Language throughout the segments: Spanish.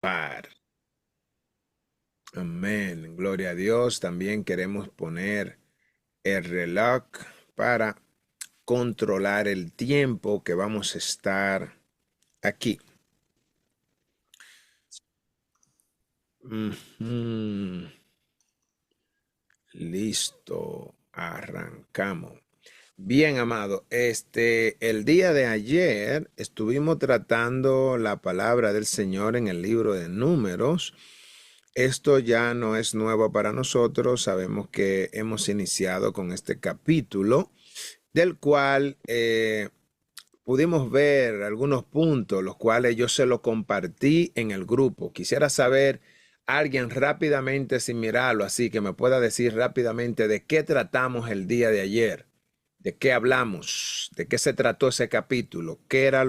par. Amén. Gloria a Dios. También queremos poner el reloj para controlar el tiempo que vamos a estar aquí. Ujú. Listo. Arrancamos. Bien, amado, el día de ayer estuvimos tratando la palabra del Señor en el libro de Números. Esto ya no es nuevo para nosotros. Sabemos que hemos iniciado con este capítulo, del cual pudimos ver algunos puntos, los cuales yo se los compartí en el grupo. Quisiera saber, alguien rápidamente, sin mirarlo así, que me pueda decir rápidamente de qué tratamos el día de ayer, de qué hablamos, de qué se trató ese capítulo, qué era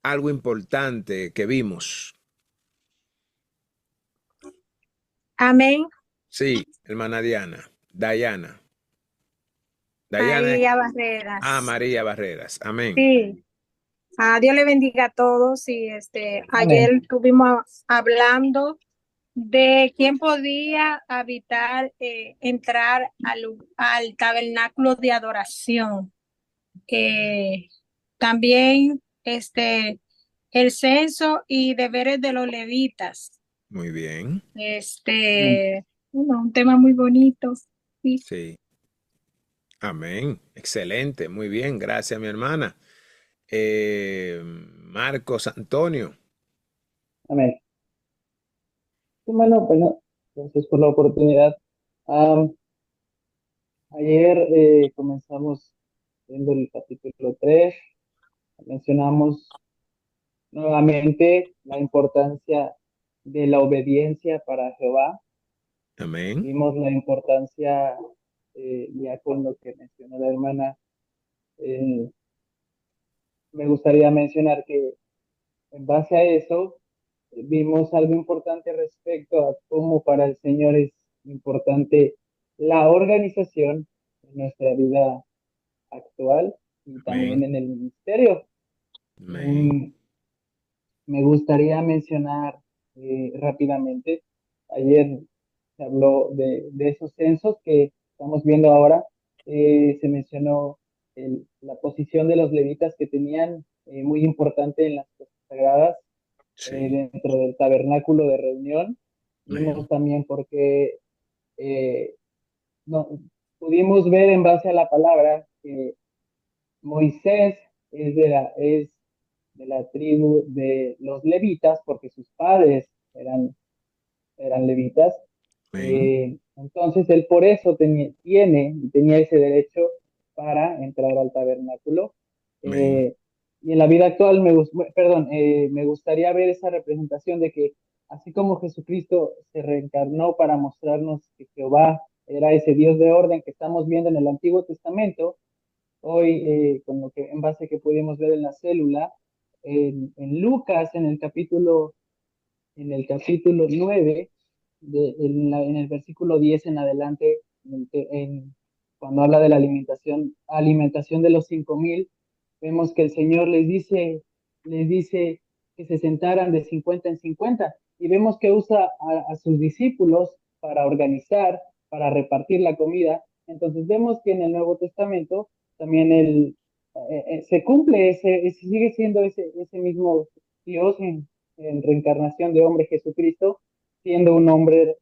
algo importante que vimos. Amén. Sí, hermana Diana, Dayana. Dayana, María Barreras. María Barreras. Amén. Sí. Dios le bendiga a todos. Y ayer Amén. estuvimos hablando de quién podía habitar, entrar al tabernáculo de adoración. Eh, También el censo y deberes de los levitas. Muy bien. Amén. Un tema muy bonito. Sí. Sí. Amén. Excelente. Muy bien. Gracias, mi hermana. Marcos Antonio. Amén. Bueno, gracias por la oportunidad. Am, Ayer comenzamos viendo el capítulo 3. Mencionamos nuevamente la importancia de la obediencia para Jehová. Amén. Vimos la importancia, ya con lo que mencionó la hermana. eh, Me gustaría mencionar que en base a eso, vimos algo importante respecto a cómo para el Señor es importante la organización en nuestra vida actual y Amén. también en el ministerio. Amén. Mm, Me gustaría mencionar rápidamente, ayer se habló de esos censos que estamos viendo ahora. Se mencionó la posición de los levitas que tenían, muy importante en las cosas sagradas, Sí. dentro del tabernáculo de reunión. Amén. Vimos también porque eh, no, pudimos ver en base a la palabra que Moisés es de la tribu de los levitas, porque sus padres eran levitas. Amén. Entonces él por eso tenía ese derecho para entrar al tabernáculo. Amén. Eh, y en la vida actual, me gustaría ver esa representación de que así como Jesucristo se reencarnó para mostrarnos que Jehová era ese Dios de orden que estamos viendo en el Antiguo Testamento, hoy, con lo que en base que pudimos ver en la célula, en Lucas, en el capítulo 9, en el versículo 10 en adelante, cuando habla de la alimentación de los 5,000, vemos que el Señor les dice que se sentaran de 50 en 50, y vemos que usa a sus discípulos para organizar, para repartir la comida. Entonces vemos que en el Nuevo Testamento también se cumple sigue siendo ese mismo Dios en reencarnación de hombre Jesucristo, siendo un hombre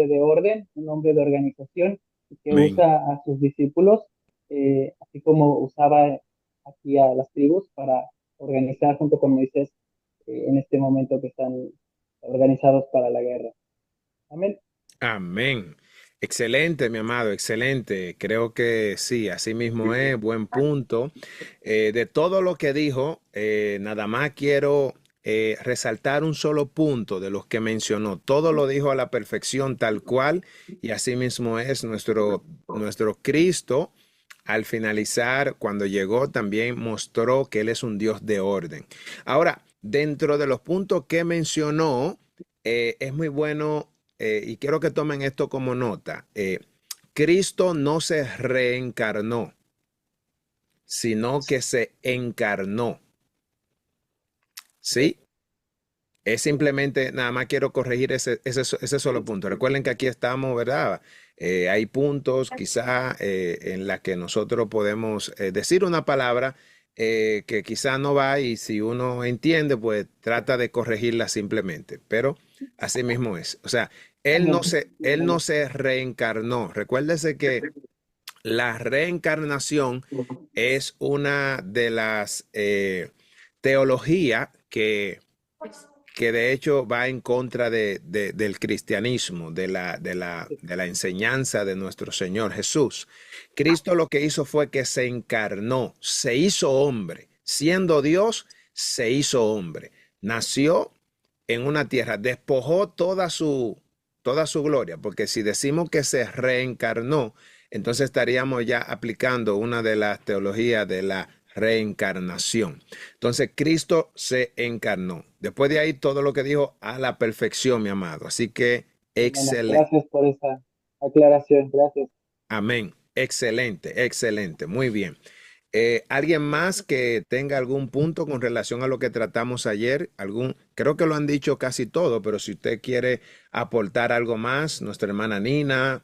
de orden, un hombre de organización, que Amén. usa a sus discípulos, así como usaba aquí a las tribus para organizar junto con Moisés, en este momento que están organizados para la guerra. Amén. Amén. Excelente, mi amado, excelente. Creo que sí, así mismo es, buen punto. De todo lo que dijo, nada más quiero resaltar un solo punto de los que mencionó. Todo lo dijo a la perfección tal cual y así mismo es nuestro Cristo. Al finalizar, cuando llegó, también mostró que Él es un Dios de orden. Ahora, dentro de los puntos que mencionó, es muy bueno y quiero que tomen esto como nota. Cristo no se reencarnó, sino que se encarnó. ¿Sí? Es simplemente, nada más quiero corregir ese solo punto. Recuerden que aquí estamos, ¿verdad? Hay puntos quizá en la que nosotros podemos decir una palabra que quizá no va y si uno entiende, pues trata de corregirla simplemente. Pero así mismo es. O sea, Amén. él no se reencarnó. Recuérdese que la reencarnación es una de las teologías que de hecho va en contra del cristianismo, de la enseñanza de nuestro Señor Jesús. Cristo lo que hizo fue que se encarnó, se hizo hombre, siendo Dios, se hizo hombre. Nació en una tierra, despojó toda su gloria, porque si decimos que se reencarnó, entonces estaríamos ya aplicando una de las teologías de la reencarnación. Entonces Cristo se encarnó. Después de ahí todo lo que dijo a la perfección, mi amado. Así que Bueno, excelente. gracias por esa aclaración. Gracias. Amén. Excelente, excelente. Muy bien. ¿Alguien más que tenga algún punto con relación a lo que tratamos ayer? Creo que lo han dicho casi todo, pero si usted quiere aportar algo más, nuestra hermana Nina,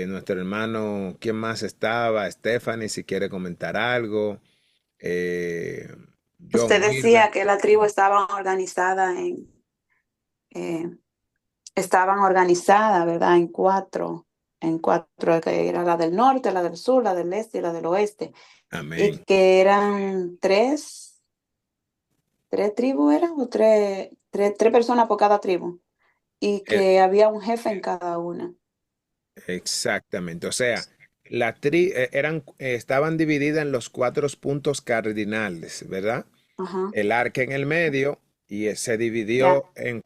nuestro hermano, ¿quién más estaba? Stephanie, si quiere comentar algo. eh, Usted John Wilber. decía que la tribu eh, estaban organizadas, ¿verdad? En cuatro, que era la del norte, la del sur, la del este y la del oeste, y Amén. que eran tres tribus eran, o tres personas por cada tribu, y Eh, que había un jefe en cada una. Exactamente. O sea, estaban divididas en los cuatro puntos cardinales, ¿verdad? Ajá, El arca en el medio y se ya. dividió en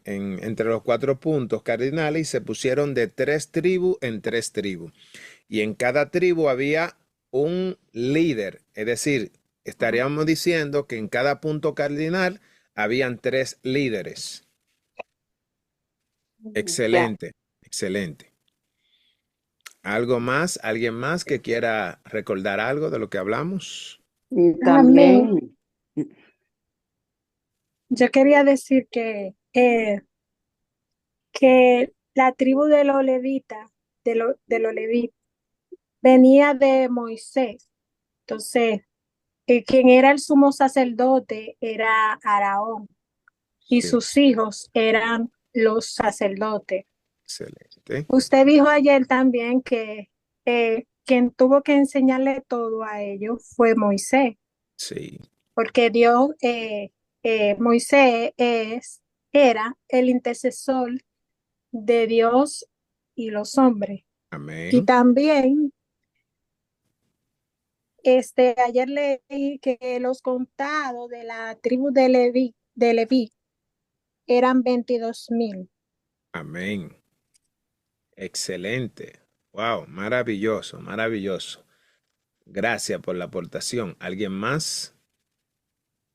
entre los cuatro puntos cardinales y se pusieron de tres tribus en tres tribus. Y en cada tribu había un líder, es decir, Ajá. estaríamos diciendo que en cada punto cardinal habían tres líderes. Ya. Excelente, excelente. ¿Algo más? ¿Alguien más que quiera recordar algo de lo que hablamos? Y Amén. también, Yo quería decir que la tribu de los levitas, de los levitas, venía de Moisés. Entonces, quien era el sumo sacerdote era Araón y Sí, sus hijos eran los sacerdotes. excelente. Usted dijo ayer también que quien tuvo que enseñarle todo a ellos fue Moisés, Sí, porque Moisés era el intercesor de Dios y los hombres. Y amén. también, ayer leí que los contados de la tribu de Leví eran 22,000. Amén. Excelente. Wow, maravilloso, maravilloso. Gracias por la aportación. ¿Alguien más?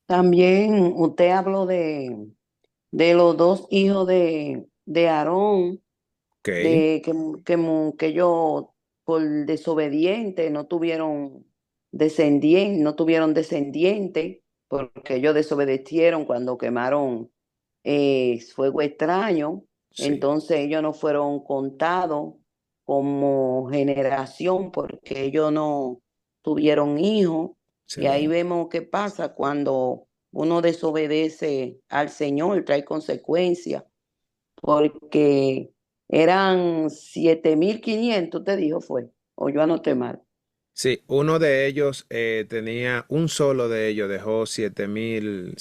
también usted habló de los dos hijos de Aarón, Ok, de que ellos por desobediente no tuvieron descendiente, porque ellos desobedecieron cuando quemaron fuego extraño, sí, entonces ellos no fueron contados como generación porque ellos no tuvieron hijos. Y ahí excelente. vemos qué pasa cuando uno desobedece al Señor, trae consecuencias, porque eran 7.500, te dijo fue, o yo anoté mal, Sí, uno de ellos un solo de ellos dejó 7,000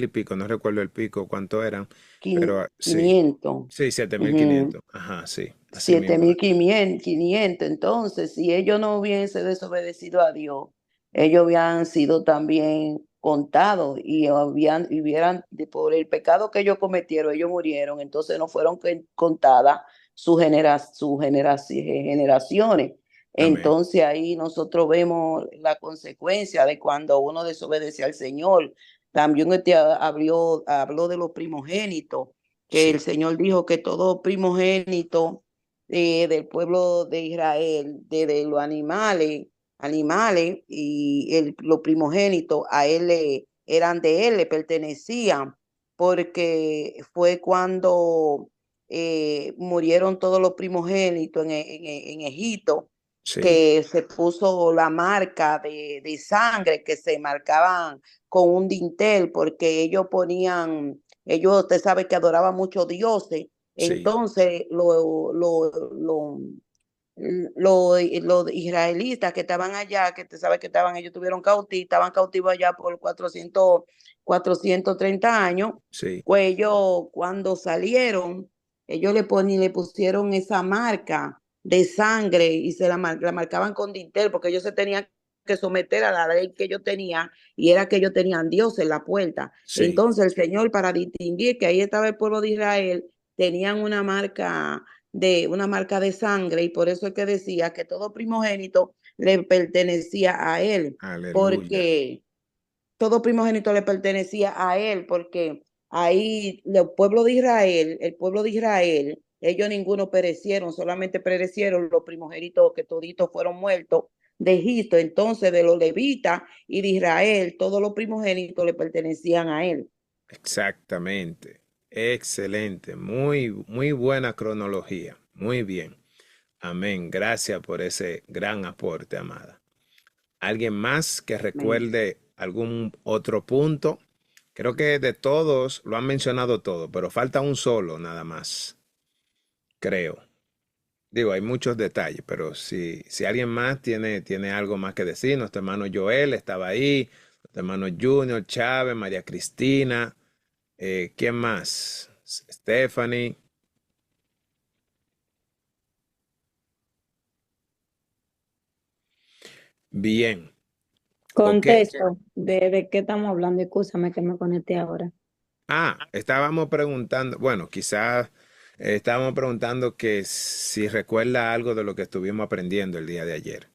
y pico, no recuerdo el pico cuánto eran, pero sí, 500. sí, 7,500. Ajá, sí, así siete mismo. mil quinientos Entonces, si ellos no hubiesen desobedecido a Dios, ellos habían sido también contados y por el pecado que ellos cometieron, ellos murieron. Entonces, no fueron contadas sus generaciones. Amén. Entonces, ahí nosotros vemos la consecuencia de cuando uno desobedece al Señor. También habló de los primogénitos, que el Sí, Señor dijo que todo primogénito del pueblo de Israel, de los animales y lo primogénito, a él eran de él, le pertenecían, porque fue cuando murieron todos los primogénitos en Egipto, Sí, que se puso la marca de sangre, que se marcaban con un dintel, porque ellos ponían, ellos, usted sabe que adoraban muchos dioses, sí, entonces los israelitas que estaban allá, que te sabes que ellos estaban cautivos allá por 430 años, sí, pues ellos cuando salieron, ellos le pusieron esa marca de sangre y la marcaban con dintel, porque ellos se tenían que someter a la ley que ellos tenían, y era que ellos tenían Dios en la puerta. sí. Entonces el Señor, para distinguir que ahí estaba el pueblo de Israel, tenían una marca de sangre, y por eso es que decía que todo primogénito le pertenecía a él, Aleluya. porque todo primogénito le pertenecía a él, porque ahí el pueblo de Israel, ellos ninguno perecieron, solamente perecieron los primogénitos que toditos fueron muertos de Egipto. Entonces de los levitas y de Israel, todos los primogénitos le pertenecían a él. Exactamente. Excelente. Muy, muy buena cronología. Muy bien. Amén. Gracias por ese gran aporte, amada. ¿Alguien más que Amén. recuerde algún otro punto? Creo que de todos lo han mencionado todo, pero falta un solo nada más. Creo. Digo, hay muchos detalles, pero si alguien más tiene algo más que decir, nuestro hermano Joel estaba ahí, nuestro hermano Junior, Chávez, María Cristina, ¿quién más? Stephanie. Bien, ok. Contesto, ¿de qué estamos hablando? Escúchame que me conecté ahora. Estábamos preguntando, bueno, quizás estábamos preguntando que si recuerda algo de lo que estuvimos aprendiendo el día de ayer.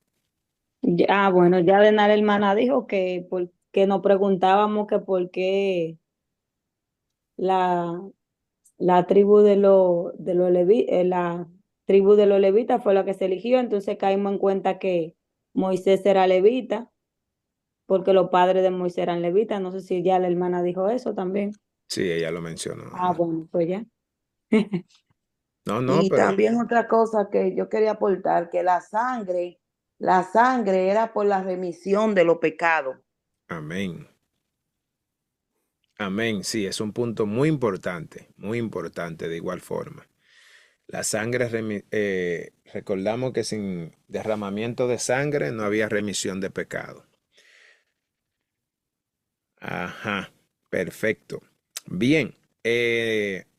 Bueno, ya de nada, hermana dijo que nos preguntábamos que por qué la, la tribu la tribu de los levitas fue la que se eligió, entonces caímos en cuenta que Moisés era levita, porque los padres de Moisés eran levitas. No sé si ya la hermana dijo eso también. Sí, ella lo mencionó. Ajá. Bueno, pues ya. No, no, Y pero también otra cosa que yo quería aportar, que la sangre era por la remisión de los pecados. amén. Amén. Sí, es un punto muy importante de igual forma. La sangre, recordamos que sin derramamiento de sangre no había remisión de pecado. Ajá, perfecto. Bien,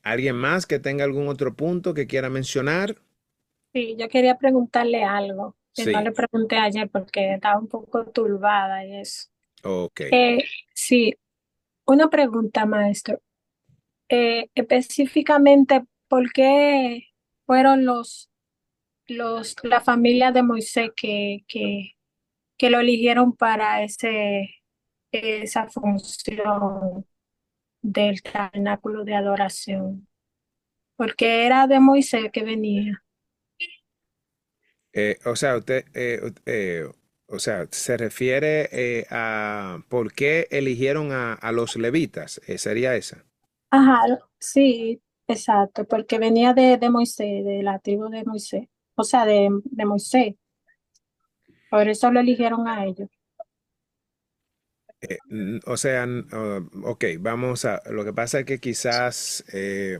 ¿alguien más que tenga algún otro punto que quiera mencionar? Sí, yo quería preguntarle algo que no le Sí, pregunté ayer porque estaba un poco turbada y eso. ok. Sí, una pregunta, maestro. Específicamente, ¿por qué fueron la familia de Moisés que lo eligieron para esa función del tabernáculo de adoración? Porque era de Moisés que venía. O sea, o sea, se refiere a por qué eligieron a los levitas. ¿Sería esa? Ajá, sí, exacto, porque venía de Moisés, de la tribu de Moisés, o sea, de Moisés. Por eso lo eligieron a ellos. O sea, ok, vamos a, lo que pasa es que quizás,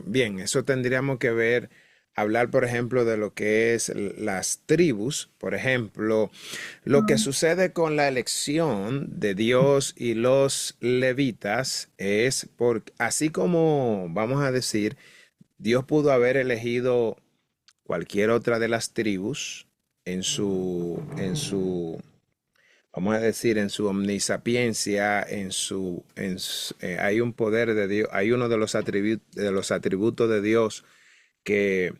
bien, eso tendríamos que ver, hablar, por ejemplo, de lo que es las tribus, por ejemplo, lo que Mm, sucede con la elección de Dios y los levitas es así como, vamos a decir, Dios pudo haber elegido cualquier otra de las tribus en su vamos a decir, en su omnisapiencia, hay un poder de Dios, hay uno de los atributos de Dios que,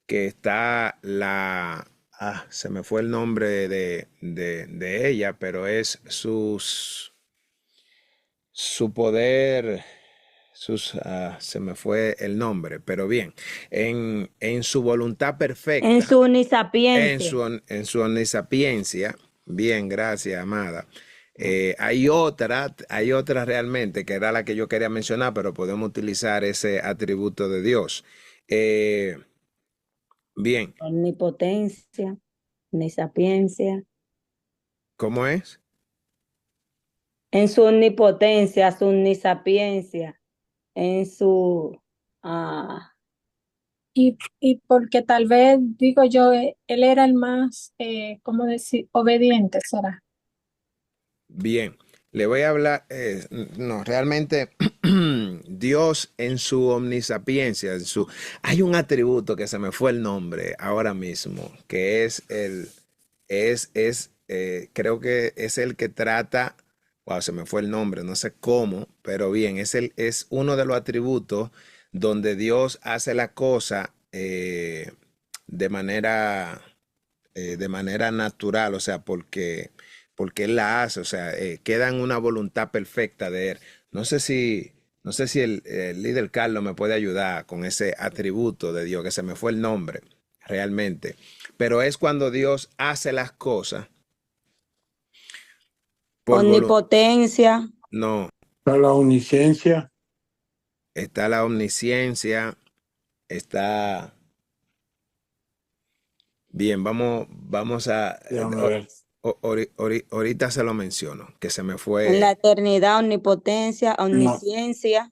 que está se me fue el nombre de ella, pero es su poder, se me fue el nombre, pero bien, en su voluntad En perfecta, su en unisapiencia. su omnisapiencia, bien, gracias, amada. Hay otra realmente, que era la que yo quería mencionar, pero podemos utilizar ese atributo de Dios. Bien, Omnipotencia, omnisapiencia. ¿cómo es? En su omnipotencia, su omnisapiencia, en su... Y porque tal vez, digo yo, él era el más, ¿cómo decir? Obediente, ¿será? Bien, le voy a hablar, no, realmente Dios en su omnisapiencia, hay un atributo que se me fue el nombre ahora mismo, que creo que es el que trata, wow, se me fue el nombre, no sé cómo, pero bien, es uno de los atributos donde Dios hace la cosa de manera, de manera natural, o sea, porque Él la hace, o sea, queda en una voluntad perfecta de Él. No sé si el líder Carlos me puede ayudar con ese atributo de Dios, que se me fue el nombre, realmente. Pero es cuando Dios hace las cosas por voluntad. Omnipotencia. No, Está la omnisciencia. está la omnisciencia, está... Bien, vamos a... Déjame ver. ahorita se lo menciono, que se me En fue... la eternidad, omnipotencia, No, omnisciencia.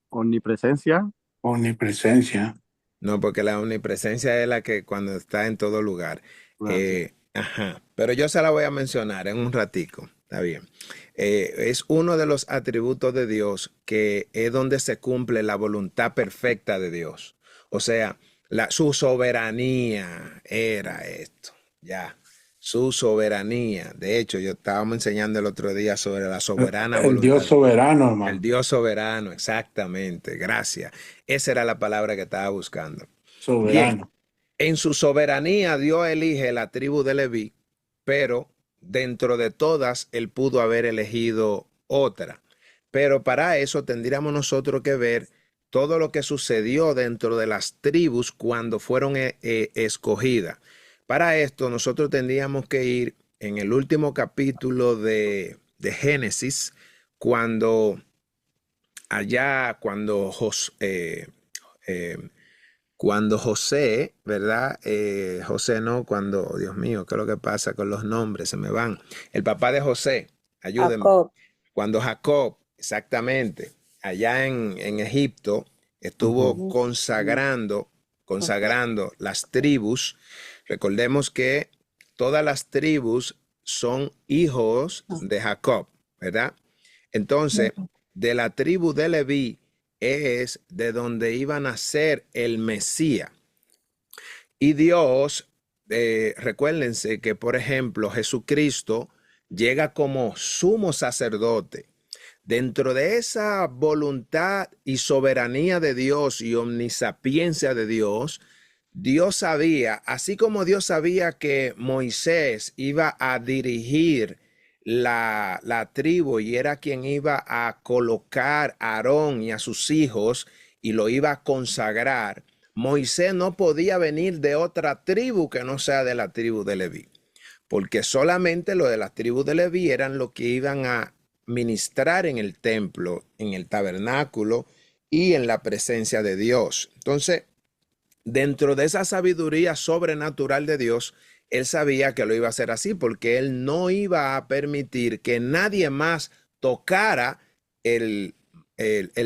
Omnipresencia. omnipresencia. No, porque la omnipresencia es la que cuando está en todo lugar. Gracias. Ajá. Pero yo se la voy a mencionar en un ratico. Está bien. Es uno de los atributos de Dios que es donde se cumple la voluntad perfecta de Dios. O sea, su soberanía era esto. Ya. Su soberanía. De hecho, yo estábamos enseñando el otro día sobre la soberana El voluntad Dios de Dios. soberano, El hermano. Dios soberano, exactamente. Gracias. Esa era la palabra que estaba buscando. Bien, Soberano. en su soberanía Dios elige la tribu de Leví, pero dentro de todas él pudo haber elegido otra. Pero para eso tendríamos nosotros que ver todo lo que sucedió dentro de las tribus cuando fueron escogidas. Para esto nosotros tendríamos que ir en el último capítulo de Génesis, cuando cuando José, ¿verdad? José no, Dios mío, ¿qué es lo que pasa con los nombres? Se me van. El papá de José, ayúdenme. Jacob. Cuando Jacob, exactamente, allá en Egipto, estuvo consagrando las tribus. Recordemos que todas las tribus son hijos de Jacob, ¿verdad? Entonces, de la tribu de Leví es de donde iba a nacer el Mesías. Y Dios, recuérdense que, por ejemplo, Jesucristo llega como sumo sacerdote. Dentro de esa voluntad y soberanía de Dios y omnisapiencia de Dios, Dios sabía, así como Dios sabía que Moisés iba a dirigir la tribu y era quien iba a colocar a Aarón y a sus hijos y lo iba a consagrar, Moisés no podía venir de otra tribu que no sea de la tribu de Leví, porque solamente los de la tribu de Leví eran los que iban a ministrar en el templo, en el tabernáculo y en la presencia de Dios. Entonces, dentro de esa sabiduría sobrenatural de Dios, él sabía que lo iba a hacer así porque él no iba a permitir que nadie más tocara el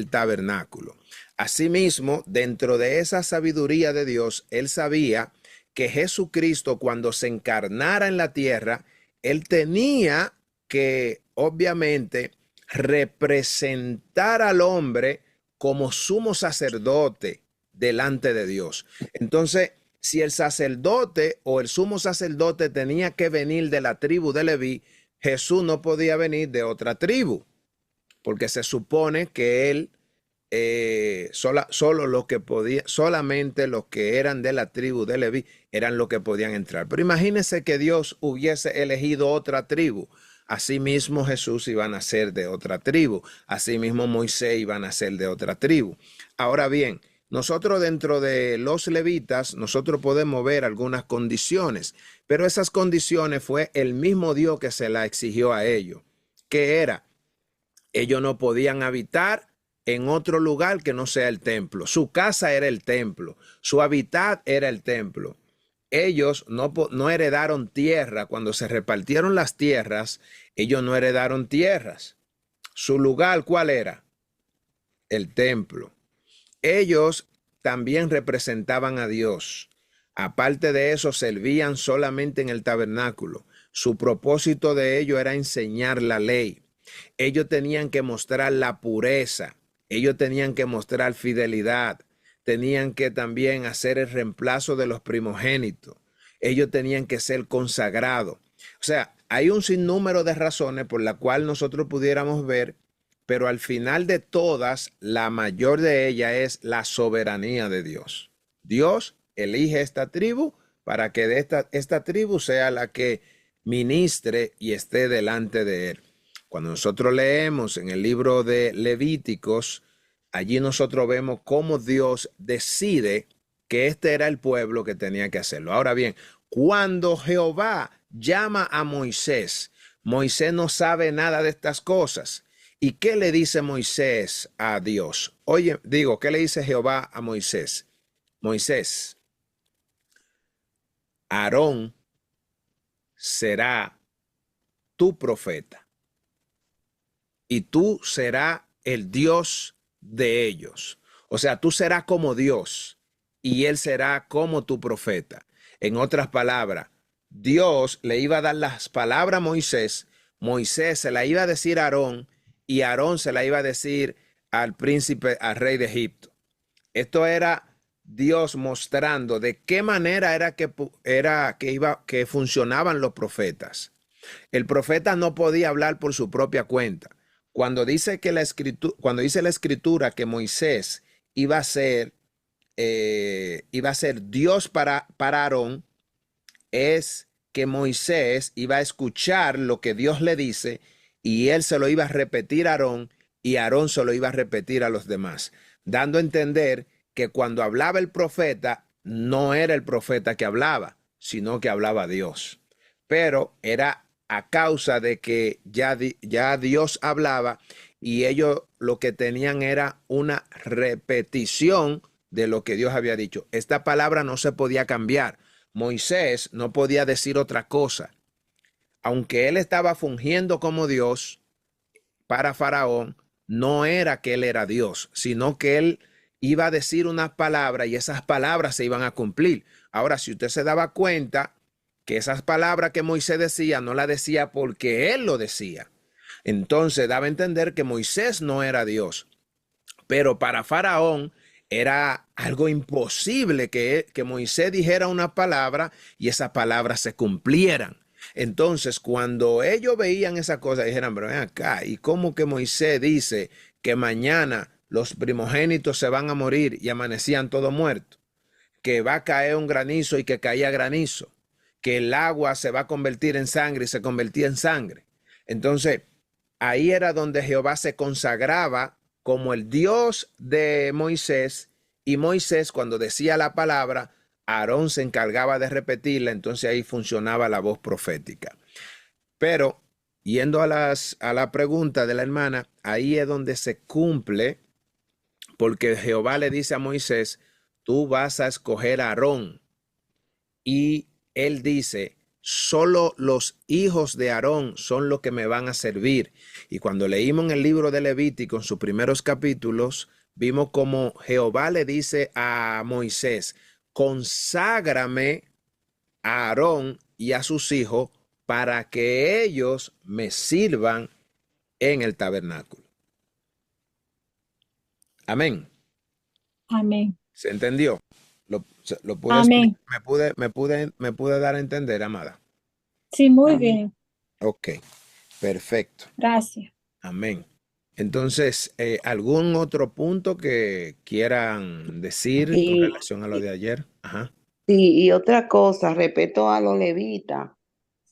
tabernáculo. Asimismo, dentro de esa sabiduría de Dios, él sabía que Jesucristo, cuando se encarnara en la tierra, él tenía que, obviamente, representar al hombre como sumo sacerdote delante de Dios. Entonces, si el sacerdote o el sumo sacerdote tenía que venir de la tribu de Leví, Jesús no podía venir de otra tribu, porque se supone que él solamente los que eran de la tribu de Leví eran los que podían entrar. Pero imagínense que Dios hubiese elegido otra tribu. Asimismo Jesús iba a nacer de otra tribu. Asimismo Moisés iba a nacer de otra tribu. Ahora bien, nosotros dentro de los levitas, nosotros podemos ver algunas condiciones, pero esas condiciones fue el mismo Dios que se la exigió a ellos, que era, ellos no podían habitar en otro lugar que no sea el templo. Su casa era el templo, su hábitat era el templo. Ellos no heredaron tierra. Cuando se repartieron las tierras, ellos no heredaron tierras. Su lugar, ¿cuál era? El templo. Ellos también representaban a Dios. Aparte de eso, servían solamente en el tabernáculo. Su propósito de ello era enseñar la ley. Ellos tenían que mostrar la pureza. Ellos tenían que mostrar fidelidad. Tenían que también hacer el reemplazo de los primogénitos. Ellos tenían que ser consagrados. O sea, hay un sinnúmero de razones por las cuales nosotros pudiéramos ver, pero al final de todas, la mayor de ellas es la soberanía de Dios. Dios elige esta tribu para que esta tribu sea la que ministre y esté delante de él. Cuando nosotros leemos en el libro de Levíticos, allí nosotros vemos cómo Dios decide que este era el pueblo que tenía que hacerlo. Ahora bien, cuando Jehová llama a Moisés, Moisés no sabe nada de estas cosas. ¿Y qué le dice Moisés a Dios? Oye, ¿qué le dice Jehová a Moisés? Moisés, Aarón será tu profeta y tú serás el Dios de ellos. O sea, tú serás como Dios y él será como tu profeta. En otras palabras, Dios le iba a dar las palabras a Moisés, Moisés se la iba a decir a Aarón y Aarón se la iba a decir al príncipe, al rey de Egipto. Esto era Dios mostrando de qué manera era que funcionaban los profetas. El profeta no podía hablar por su propia cuenta. Cuando dice la escritura que Moisés iba a ser Dios para Aarón, es que Moisés iba a escuchar lo que Dios le dice y él se lo iba a repetir a Aarón y Aarón se lo iba a repetir a los demás, dando a entender que cuando hablaba el profeta, no era el profeta que hablaba, sino que hablaba Dios. Pero era a causa de que ya Dios hablaba y ellos lo que tenían era una repetición de lo que Dios había dicho. Esta palabra no se podía cambiar. Moisés no podía decir otra cosa. Aunque él estaba fungiendo como Dios para Faraón, no era que él era Dios, sino que él iba a decir unas palabras y esas palabras se iban a cumplir. Ahora, si usted se daba cuenta que esas palabras que Moisés decía, no las decía porque él lo decía. Entonces daba a entender que Moisés no era Dios. Pero para Faraón era algo imposible que Moisés dijera una palabra y esas palabras se cumplieran. Entonces, cuando ellos veían esa cosa, dijeron, pero ven acá, ¿y cómo que Moisés dice que mañana los primogénitos se van a morir y amanecían todos muertos? Que va a caer un granizo y que caía granizo, que el agua se va a convertir en sangre y se convertía en sangre. Entonces, ahí era donde Jehová se consagraba como el Dios de Moisés, y Moisés, cuando decía la palabra, Aarón se encargaba de repetirla, entonces ahí funcionaba la voz profética. Pero, yendo a la pregunta de la hermana, ahí es donde se cumple, porque Jehová le dice a Moisés, tú vas a escoger a Aarón, y él dice, solo los hijos de Aarón son los que me van a servir. Y cuando leímos en el libro de Levítico, en sus primeros capítulos, vimos como Jehová le dice a Moisés, conságrame a Aarón y a sus hijos para que ellos me sirvan en el tabernáculo. Amén. Amén. ¿Se entendió? ¿Lo pude Amén. ¿Me pude dar a entender, amada? Sí, muy Amén. bien. Ok, perfecto. Gracias. Amén. Entonces, ¿algún otro punto que quieran decir con Y, relación a lo de ayer? Ajá. y otra cosa, respecto a los levitas,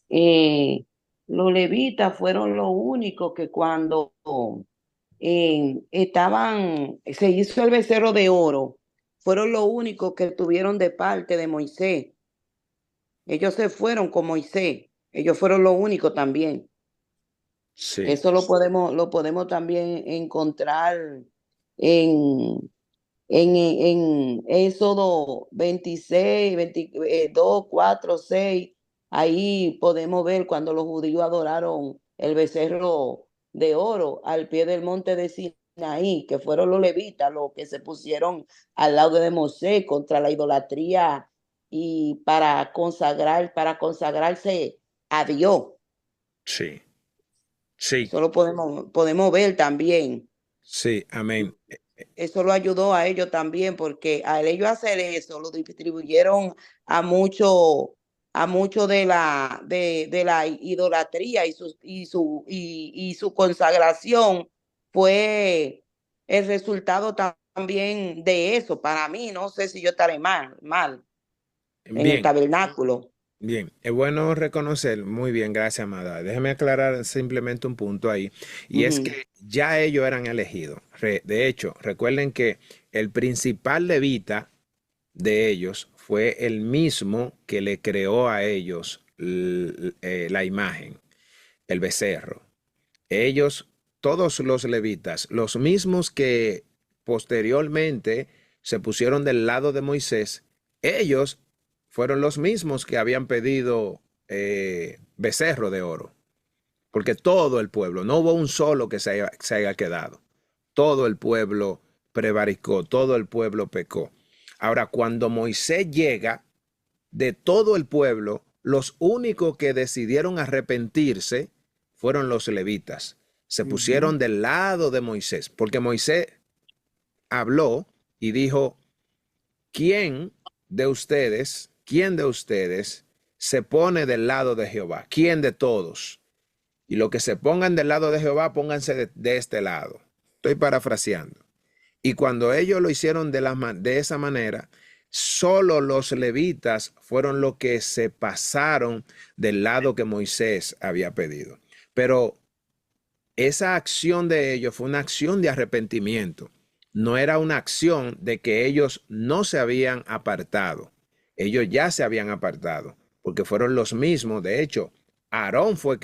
los levitas fueron los únicos que cuando se hizo el becerro de oro, fueron los únicos que tuvieron de parte de Moisés. Ellos se fueron con Moisés. Ellos fueron los únicos también. Sí. Eso lo podemos también encontrar en Éxodo 26, 22, 4, 6. Ahí podemos ver cuando los judíos adoraron el becerro de oro al pie del monte de Sinaí, que fueron los levitas los que se pusieron al lado de Moisés contra la idolatría y para consagrarse a Dios. Sí. Sí. Eso lo podemos ver también. Sí, amén. Eso lo ayudó a ellos también, porque al ellos hacer eso, lo distribuyeron a mucho de la idolatría y su consagración fue el resultado también de eso. Para mí, no sé si yo estaré mal en el Bien, tabernáculo. bien. Es bueno reconocer, muy bien, gracias, amada. Déjeme aclarar simplemente un punto ahí, y es Ujú. que ya ellos eran elegidos. De hecho, recuerden que el principal levita de ellos fue el mismo que le creó a ellos la imagen, el becerro. Ellos, todos los levitas, los mismos que posteriormente se pusieron del lado de Moisés, ellos fueron los mismos que habían pedido becerro de oro. Porque todo el pueblo, no hubo un solo que se haya quedado. Todo el pueblo prevaricó, todo el pueblo pecó. Ahora, cuando Moisés llega, de todo el pueblo, los únicos que decidieron arrepentirse fueron los levitas. Se pusieron del lado de Moisés, porque Moisés habló y dijo, quién de ustedes se pone del lado de Jehová? ¿Quién de todos? Y los que se pongan del lado de Jehová, pónganse de este lado. Estoy parafraseando. Y cuando ellos lo hicieron de esa manera, solo los levitas fueron los que se pasaron del lado que Moisés había pedido. Pero esa acción de ellos fue una acción de arrepentimiento. No era una acción de que ellos no se habían apartado. Ellos ya se habían apartado, porque fueron los mismos. De hecho, Aarón fue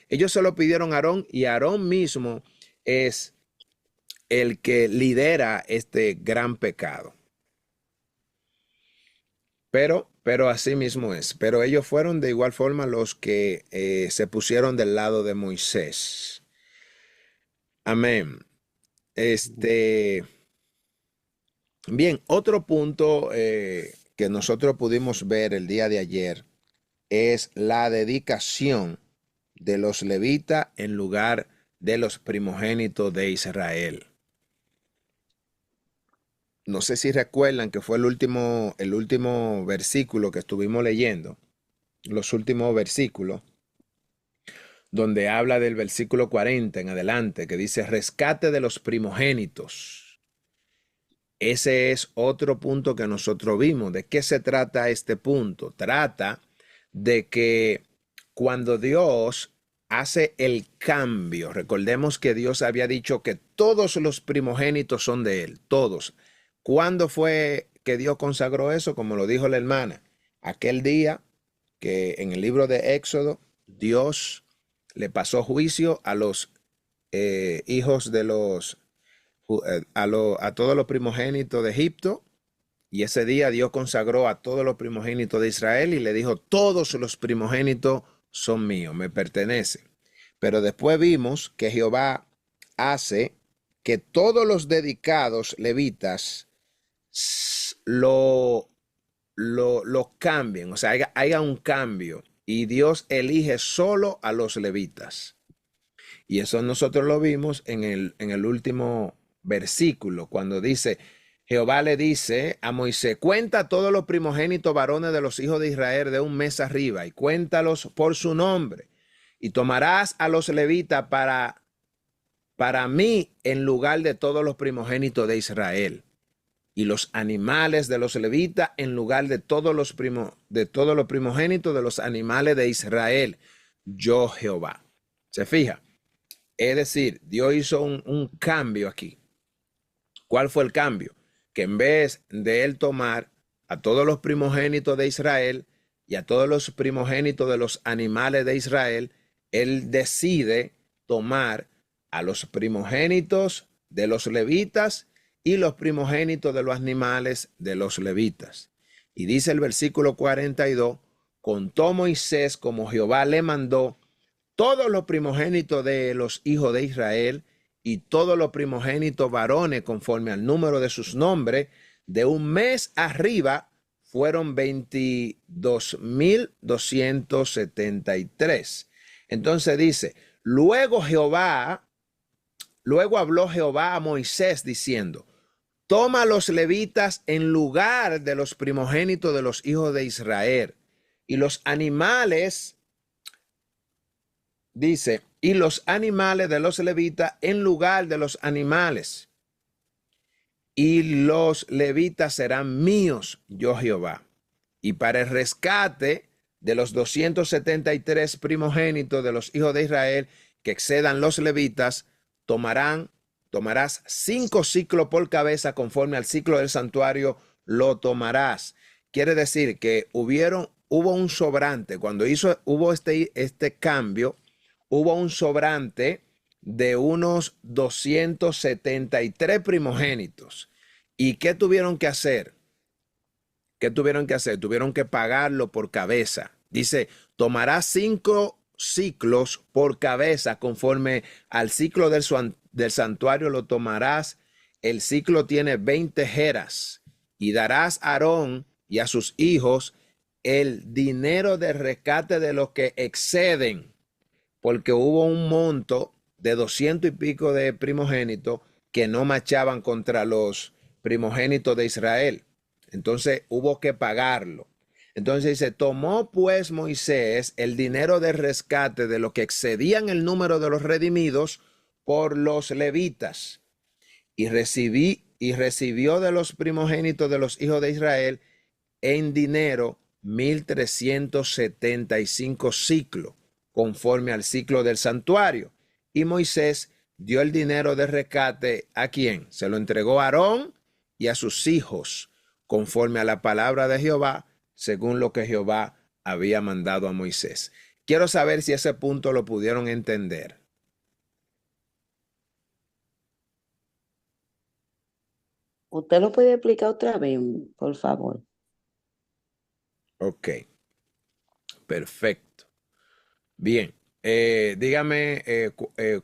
ellos se lo pidieron a Aarón, y Aarón mismo es el que lidera este gran pecado. Pero así mismo es. Pero ellos fueron de igual forma los que se pusieron del lado de Moisés. Amén. Bien, otro punto que nosotros pudimos ver el día de ayer es la dedicación de los levitas en lugar de los primogénitos de Israel. No sé si recuerdan que fue el último versículo que estuvimos leyendo, los últimos versículos, donde habla del versículo 40 en adelante, que dice rescate de los primogénitos. Ese es otro punto que nosotros vimos. ¿De qué se trata este punto? Trata de que cuando Dios hace el cambio, recordemos que Dios había dicho que todos los primogénitos son de Él, todos. ¿Cuándo fue que Dios consagró eso? Como lo dijo la hermana, aquel día que en el libro de Éxodo, Dios le pasó juicio a los hijos de a todos los primogénitos de Egipto, y ese día Dios consagró a todos los primogénitos de Israel y le dijo, todos los primogénitos son míos, me pertenecen. Pero después vimos que Jehová hace que todos los dedicados levitas lo cambien, o sea, haya un cambio, y Dios elige solo a los levitas. Y eso nosotros lo vimos en el último versículo, cuando dice, Jehová le dice a Moisés, cuenta todos los primogénitos varones de los hijos de Israel de un mes arriba, y cuéntalos por su nombre, y tomarás a los levitas para mí en lugar de todos los primogénitos de Israel, y los animales de los levitas en lugar de todos los primogénitos de los animales de Israel, yo Jehová. ¿Se fija? Es decir, Dios hizo un cambio aquí. ¿Cuál fue el cambio? que en vez de él tomar a todos los primogénitos de Israel y a todos los primogénitos de los animales de Israel, él decide tomar a los primogénitos de los levitas y los primogénitos de los animales de los levitas. Y dice el versículo 42, contó Moisés como Jehová le mandó todos los primogénitos de los hijos de Israel y todos los primogénitos varones conforme al número de sus nombres, de un mes arriba fueron 22,273. Entonces dice, luego habló Jehová a Moisés diciendo, toma a los levitas en lugar de los primogénitos de los hijos de Israel y los animales, dice, y los animales de los levitas en lugar de los animales. Y los levitas serán míos, yo Jehová. Y para el rescate de los 273 primogénitos de los hijos de Israel que excedan los levitas, tomarás 5 ciclos por cabeza, conforme al ciclo del santuario lo tomarás. Quiere decir que hubo un sobrante. Cuando hubo este cambio, hubo un sobrante de unos 273 primogénitos. ¿Y qué tuvieron que hacer? Tuvieron que pagarlo por cabeza. Dice, tomarás 5 ciclos por cabeza, conforme al ciclo del santuario lo tomarás. El ciclo tiene 20 jeras, y darás a Aarón y a sus hijos el dinero de rescate de los que exceden, porque hubo un monto de 200 y pico de primogénitos que no marchaban contra los primogénitos de Israel. Entonces hubo que pagarlo. Entonces dice, tomó pues Moisés el dinero de rescate de lo que excedían el número de los redimidos por los levitas y recibió de los primogénitos de los hijos de Israel en dinero 1,375 ciclos, conforme al ciclo del santuario. Y Moisés dio el dinero de rescate ¿a quién? Se lo entregó a Aarón y a sus hijos, conforme a la palabra de Jehová, según lo que Jehová había mandado a Moisés. Quiero saber si ese punto lo pudieron entender. ¿Usted lo puede explicar otra vez, por favor? Ok, perfecto. Bien, dígame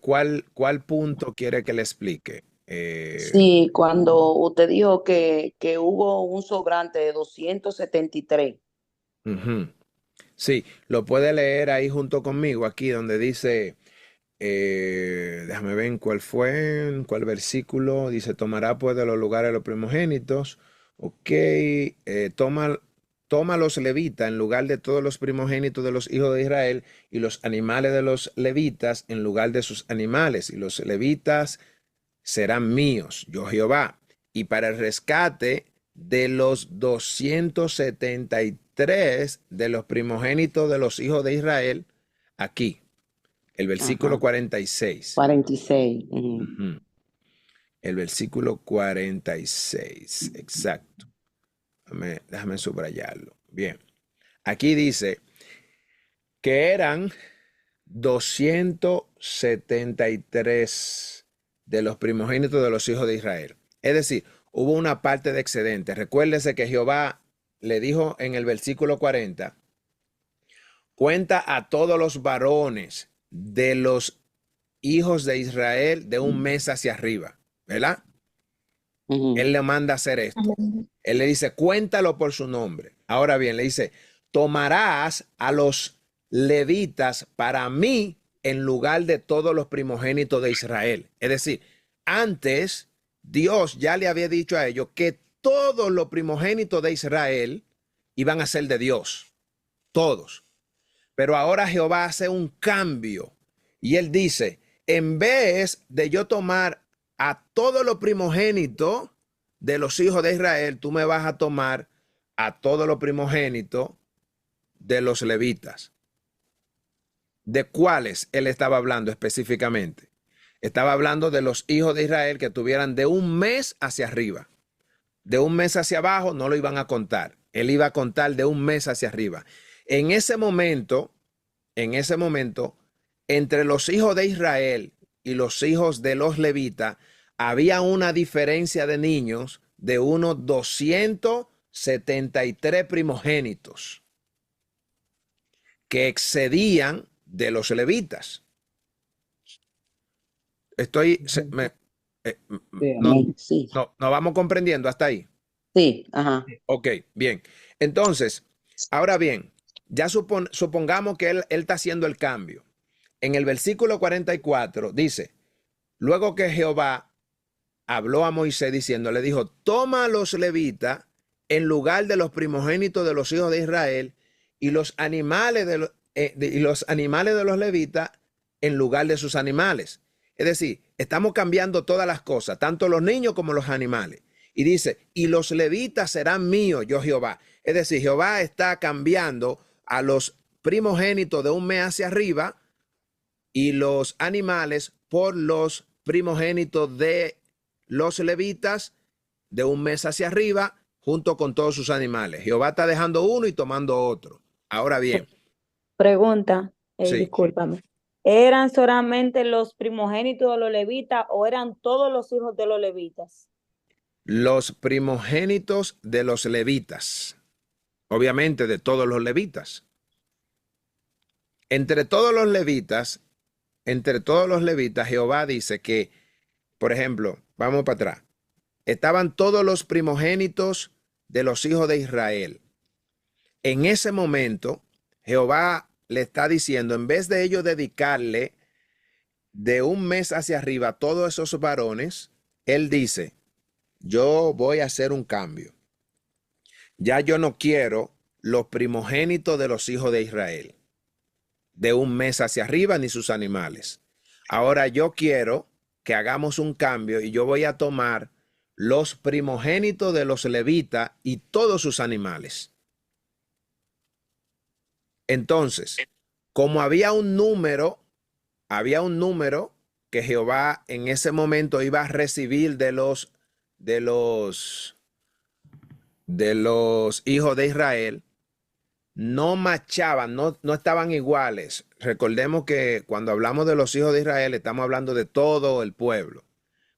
cuál punto quiere que le explique. Sí, cuando usted dijo que hubo un sobrante de 273. Sí, lo puede leer ahí junto conmigo, aquí donde dice, déjame ver en cuál versículo, dice, tomará pues de los lugares de los primogénitos. Ok, toma los levitas en lugar de todos los primogénitos de los hijos de Israel y los animales de los levitas en lugar de sus animales, y los levitas serán míos, yo Jehová. Y para el rescate de los 273 de los primogénitos de los hijos de Israel, aquí, el versículo 46. 46. El versículo 46, exacto. Déjame subrayarlo. Bien. Aquí dice que eran 273 de los primogénitos de los hijos de Israel. Es decir, hubo una parte de excedente. Recuérdese que Jehová le dijo en el versículo 40, cuenta a todos los varones de los hijos de Israel de un mes hacia arriba, ¿verdad? Él le manda a hacer esto. Él le dice, cuéntalo por su nombre. Ahora bien, le dice, tomarás a los levitas para mí en lugar de todos los primogénitos de Israel. Es decir, antes Dios ya le había dicho a ellos que todos los primogénitos de Israel iban a ser de Dios. Todos. Pero ahora Jehová hace un cambio y él dice, en vez de yo tomar a todos los primogénitos de los hijos de Israel, tú me vas a tomar a todos los primogénitos de los levitas. ¿De cuáles él estaba hablando específicamente? Estaba hablando de los hijos de Israel que tuvieran de un mes hacia arriba. de un mes hacia abajo no lo iban a contar. Él iba a contar de un mes hacia arriba. En ese momento, entre los hijos de Israel y los hijos de los levitas, había una diferencia de niños de unos 273 primogénitos que excedían de los levitas. Sí, no vamos comprendiendo hasta ahí. sí, ajá. Ok, bien. Entonces, ahora bien, ya supongamos que él está haciendo el cambio. En el versículo 44 dice, luego que Jehová habló a Moisés diciendo, le dijo, toma a los levitas en lugar de los primogénitos de los hijos de Israel y los animales de los levitas en lugar de sus animales. Es decir, estamos cambiando todas las cosas, tanto los niños como los animales. Y dice, y los levitas serán míos, yo Jehová. Es decir, Jehová está cambiando a los primogénitos de un mes hacia arriba y los animales por los primogénitos de los levitas de un mes hacia arriba, junto con todos sus animales. Jehová está dejando uno y tomando otro. Ahora bien. Pregunta, Sí. discúlpame. ¿Eran solamente los primogénitos de los levitas o eran todos los hijos de los levitas? Los primogénitos de los levitas. Obviamente de todos los levitas. Entre todos los levitas, Jehová dice que, por ejemplo, vamos para atrás, estaban todos los primogénitos de los hijos de Israel. En ese momento, Jehová le está diciendo, en vez de ellos dedicarle de un mes hacia arriba a todos esos varones, él dice, yo voy a hacer un cambio. Ya yo no quiero los primogénitos de los hijos de Israel, de un mes hacia arriba, ni sus animales. Ahora yo quiero que hagamos un cambio y yo voy a tomar los primogénitos de los levitas y todos sus animales. Entonces, como había un número que Jehová en ese momento iba a recibir de los hijos de Israel, no machaban, no estaban iguales. Recordemos que cuando hablamos de los hijos de Israel, estamos hablando de todo el pueblo.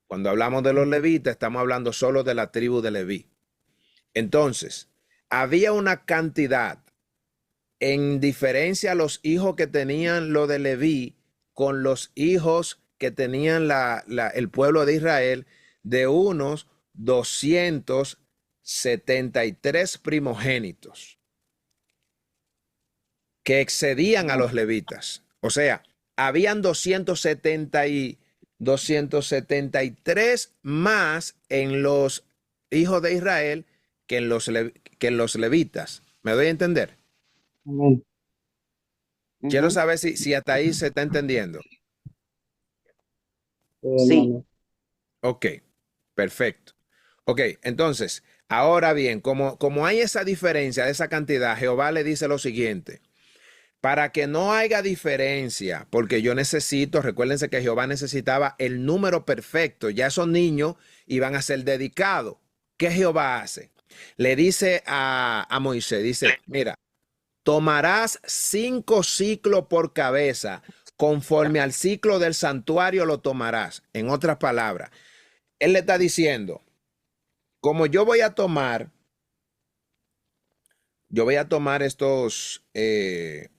Cuando hablamos de los levitas, estamos hablando solo de la tribu de Leví. Entonces, había una cantidad en diferencia a los hijos que tenían lo de Leví con los hijos que tenían el pueblo de Israel, de unos 273 primogénitos que excedían a los levitas. O sea, habían 273 más en los hijos de Israel que en los levitas. ¿Me doy a entender? Amén. Quiero saber si hasta ahí se está entendiendo. Sí. Ok, perfecto. Ok, entonces, ahora bien, como hay esa diferencia de esa cantidad, Jehová le dice lo siguiente. Para que no haya diferencia, porque yo necesito, recuérdense que Jehová necesitaba el número perfecto, ya esos niños iban a ser dedicados. ¿Qué Jehová hace? Le dice a Moisés, dice, mira, tomarás 5 ciclos por cabeza, conforme al ciclo del santuario lo tomarás. En otras palabras, él le está diciendo, como yo voy a tomar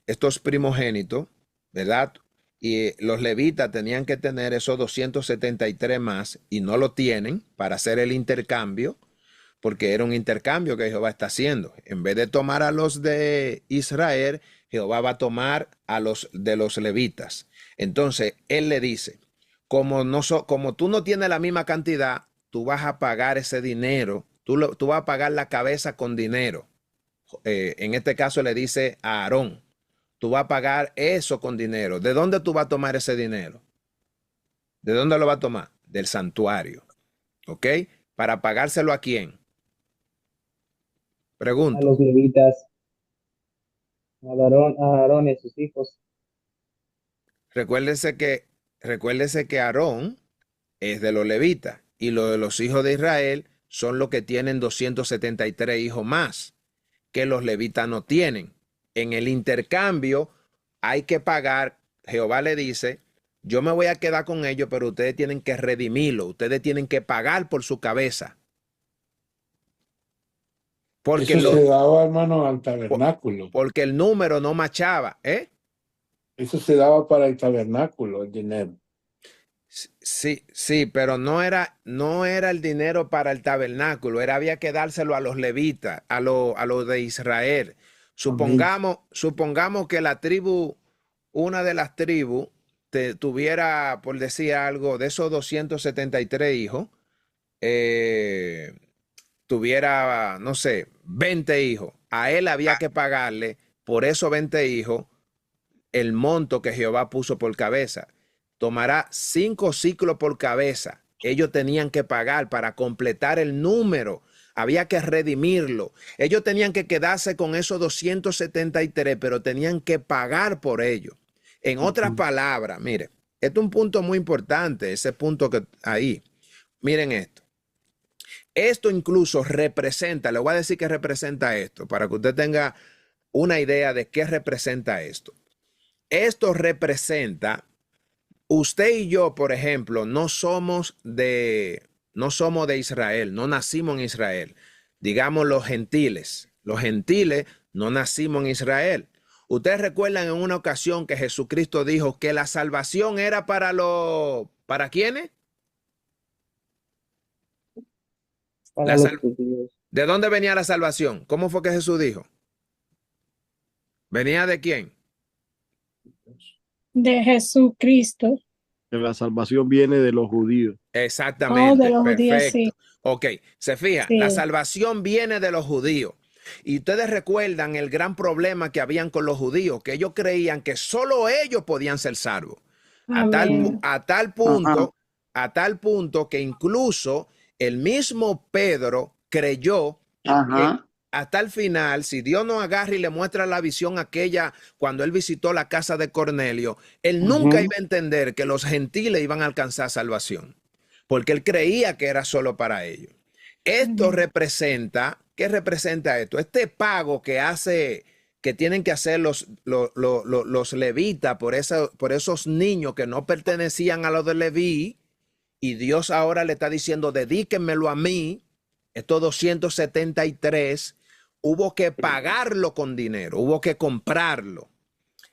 estos primogénitos, ¿verdad? Y los levitas tenían que tener esos 273 más y no lo tienen para hacer el intercambio, porque era un intercambio que Jehová está haciendo. En vez de tomar a los de Israel, Jehová va a tomar a los de los levitas. Entonces, él le dice, como tú no tienes la misma cantidad, tú vas a pagar ese dinero, tú vas a pagar la cabeza con dinero. En este caso le dice a Aarón, tú vas a pagar eso con dinero. ¿De dónde tú vas a tomar ese dinero? ¿De dónde lo vas a tomar? Del santuario. ¿Ok? ¿Para pagárselo a quién? Pregunto. A los levitas, a Aarón y a sus hijos. Recuérdese que Aarón es de los levitas y lo de los hijos de Israel son los que tienen 273 hijos más, que los levitas no tienen. En el intercambio hay que pagar. Jehová le dice, yo me voy a quedar con ellos, pero ustedes tienen que redimirlo, ustedes tienen que pagar por su cabeza. Porque Eso se daba, hermano, al tabernáculo. Porque el número no machaba, ¿eh? Eso se daba para el tabernáculo, el dinero. Sí, pero no era el dinero para el tabernáculo, había que dárselo a los levitas, a los de Israel. Supongamos que la tribu, una de las tribus, tuviera, por decir algo, de esos 273 hijos, tuviera, no sé, 20 hijos. A él había que pagarle por esos 20 hijos el monto que Jehová puso por cabeza. Tomará 5 ciclos por cabeza. Ellos tenían que pagar para completar el número. Había que redimirlo. Ellos tenían que quedarse con esos 273, pero tenían que pagar por ello. En otras palabras, mire, este es un punto muy importante, ese punto que ahí. Miren esto. Esto incluso representa, le voy a decir qué representa esto, para que usted tenga una idea de qué representa esto. Esto representa, usted y yo, por ejemplo, no somos de Israel, no nacimos en Israel. Digamos los gentiles no nacimos en Israel. Ustedes recuerdan en una ocasión que Jesucristo dijo que la salvación era ¿para quiénes? ¿De dónde venía la salvación? ¿Cómo fue que Jesús dijo? ¿Venía de quién? De Jesucristo. Que la salvación viene de los judíos. Exactamente, de los perfecto. judíos, sí. Ok, se fija, Sí. la salvación viene de los judíos. Y ustedes recuerdan el gran problema que habían con los judíos, que ellos creían que solo ellos podían ser salvos. A tal punto que incluso el mismo Pedro creyó que hasta el final, si Dios no agarra y le muestra la visión aquella cuando él visitó la casa de Cornelio, él nunca iba a entender que los gentiles iban a alcanzar salvación, porque él creía que era solo para ellos. Esto representa, ¿qué representa esto? Este pago que tienen que hacer los levitas por esos niños que no pertenecían a los de Leví, y Dios ahora le está diciendo, dedíquenmelo a mí. Estos 273, hubo que pagarlo con dinero, hubo que comprarlo.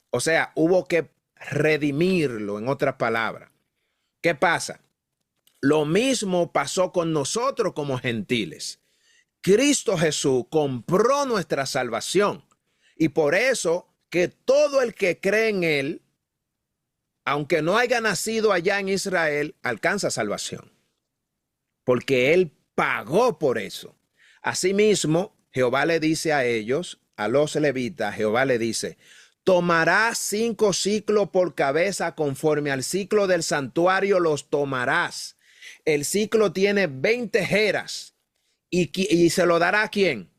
O sea, hubo que redimirlo, en otras palabras. ¿Qué pasa? Lo mismo pasó con nosotros como gentiles. Cristo Jesús compró nuestra salvación. Y por eso que todo el que cree en él, aunque no haya nacido allá en Israel, alcanza salvación. Porque él pagó por eso. Asimismo, Jehová le dice a ellos, a los levitas, Jehová le dice, tomarás 5 ciclos por cabeza, conforme al ciclo del santuario los tomarás. El ciclo tiene 20 jeras y se lo dará a ¿quién?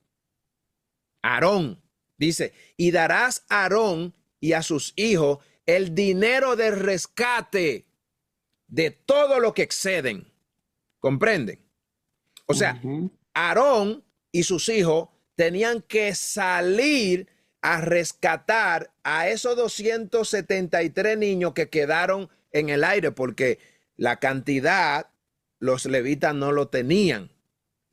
Aarón. Dice, y darás a Aarón y a sus hijos el dinero de rescate de todo lo que exceden. ¿Comprenden? O sea, Aarón y sus hijos tenían que salir a rescatar a esos 273 niños que quedaron en el aire, porque la cantidad los levitas no lo tenían.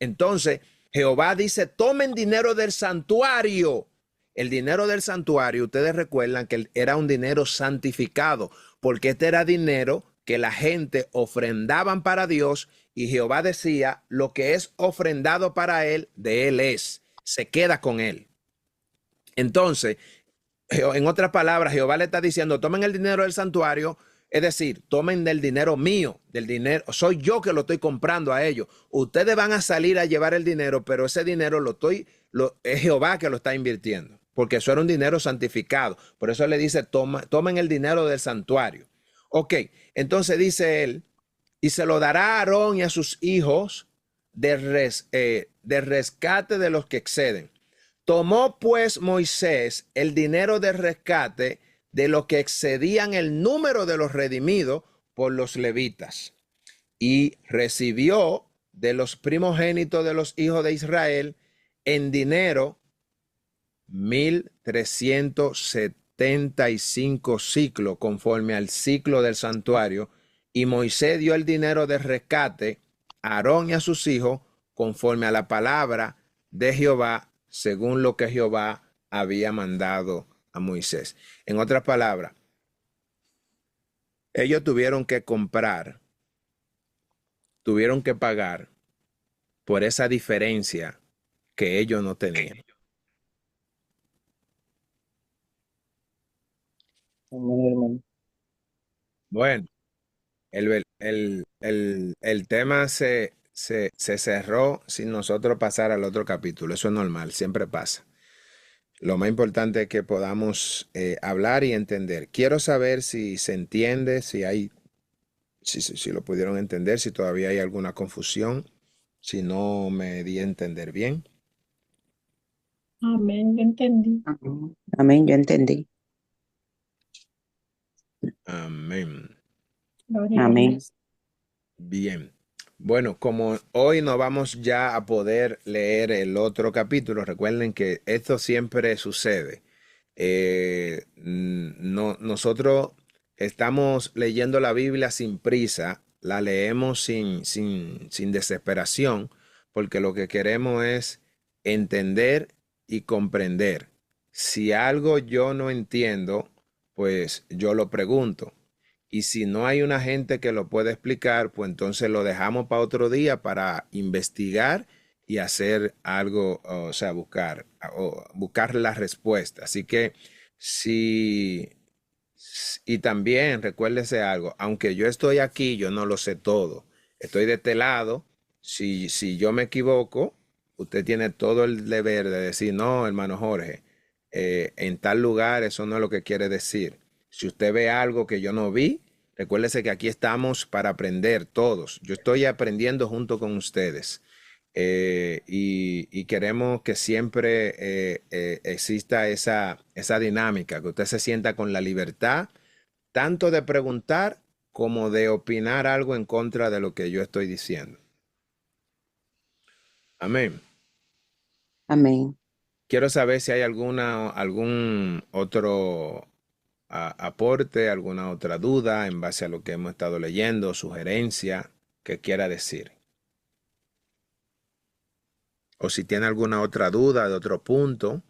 Entonces, Jehová dice, tomen dinero del santuario. El dinero del santuario, ustedes recuerdan que era un dinero santificado, porque este era dinero que la gente ofrendaban para Dios, y Jehová decía, lo que es ofrendado para él, de él es, se queda con él. Entonces, en otras palabras, Jehová le está diciendo, tomen el dinero del santuario, es decir, tomen del dinero mío, del dinero, soy yo que lo estoy comprando a ellos. Ustedes van a salir a llevar el dinero, pero ese dinero es Jehová que lo está invirtiendo, porque eso era un dinero santificado. Por eso le dice, tomen el dinero del santuario. Ok, entonces dice él, y se lo dará a Aarón y a sus hijos de rescate de los que exceden. Tomó pues Moisés el dinero de rescate de los que excedían el número de los redimidos por los levitas, y recibió de los primogénitos de los hijos de Israel en dinero 1,375 ciclos conforme al ciclo del santuario, y Moisés dio el dinero de rescate a Aarón y a sus hijos conforme a la palabra de Jehová, según lo que Jehová había mandado a Moisés. En otras palabras, ellos tuvieron que comprar, tuvieron que pagar por esa diferencia que ellos no tenían. Amén, hermano. Bueno, el tema se cerró sin nosotros pasar al otro capítulo. Eso es normal, siempre pasa. Lo más importante es que podamos hablar y entender. Quiero saber si se entiende, si lo pudieron entender, si todavía hay alguna confusión, si no me di a entender bien. Amén, yo entendí. Amén, yo entendí. Amén. Gloria a Amén. Dios. Bien. Bueno, como hoy no vamos ya a poder leer el otro capítulo, recuerden que esto siempre sucede. Nosotros estamos leyendo la Biblia sin prisa, la leemos sin desesperación, porque lo que queremos es entender y comprender. Si algo yo no entiendo, pues yo lo pregunto. Y si no hay una gente que lo pueda explicar, pues entonces lo dejamos para otro día para investigar y hacer algo, o sea, buscar la respuesta. Así que si, y también recuérdese algo, aunque yo estoy aquí, yo no lo sé todo. Estoy de este lado. Si yo me equivoco, usted tiene todo el deber de decir, no, hermano Jorge, en tal lugar eso no es lo que quiere decir. Si usted ve algo que yo no vi, recuérdese que aquí estamos para aprender todos. Yo estoy aprendiendo junto con ustedes. Y queremos que siempre exista esa dinámica, que usted se sienta con la libertad tanto de preguntar como de opinar algo en contra de lo que yo estoy diciendo. Amén. Amén. Quiero saber si hay algún otro aporte, alguna otra duda en base a lo que hemos estado leyendo, sugerencia que quiera decir. O si tiene alguna otra duda de otro punto,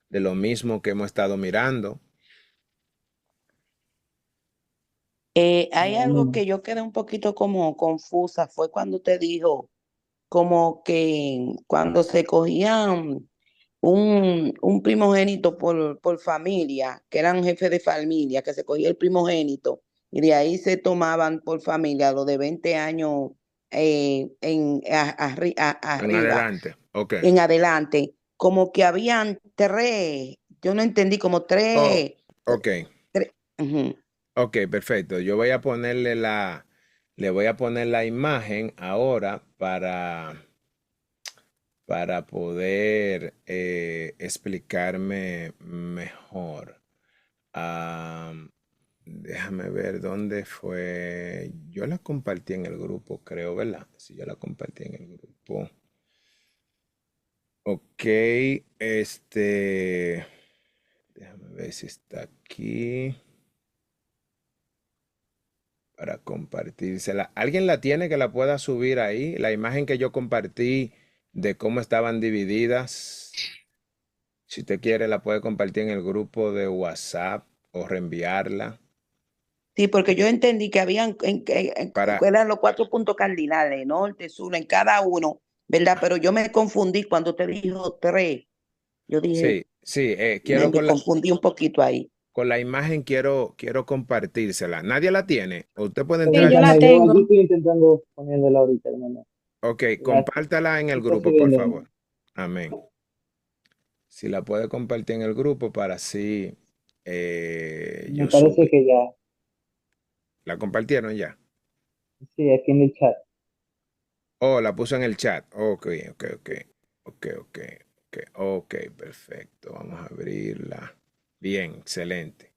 de lo mismo que hemos estado mirando. Hay algo Amén. que yo quedé un poquito como confusa, fue cuando te dijo como que cuando se cogían un primogénito por familia, que eran jefes de familia, que se cogía el primogénito y de ahí se tomaban por familia lo de 20 años En arriba, adelante. Ok. en adelante, como que habían tres, yo no entendí, como Oh, tres, ok. ujú. Ok, perfecto. Yo voy a le voy a poner la imagen ahora para poder explicarme mejor. Déjame ver dónde fue. Yo la compartí en el grupo, creo, ¿verdad? Sí, yo la compartí en el grupo. Ok, déjame ver si está aquí para compartírsela. ¿Alguien la tiene que la pueda subir ahí? La imagen que yo compartí de cómo estaban divididas. Si usted quiere, la puede compartir en el grupo de WhatsApp o reenviarla Sí, porque yo entendí que para... eran los 4 puntos cardinales, norte, sur, en cada uno, ¿verdad? Pero yo me confundí cuando te dijo 3. Yo dije, Sí, me confundí un poquito ahí. con la imagen quiero compartírsela. ¿Nadie la tiene? Usted puede Sí, entrar. yo la Permítame, yo tengo. estoy intentando poniéndola ahorita, hermano. Ok, Ya compártala en se el está grupo, por subiendo, hermano. favor. Amén. Si la puede compartir en el grupo para así Me yo parece subir. que ya, ¿La compartieron ya? sí, aquí en el chat. Oh, la puso en el chat. Ok, ok, ok. Ok, ok, ok. Ok, perfecto. Vamos a abrirla. Bien, excelente.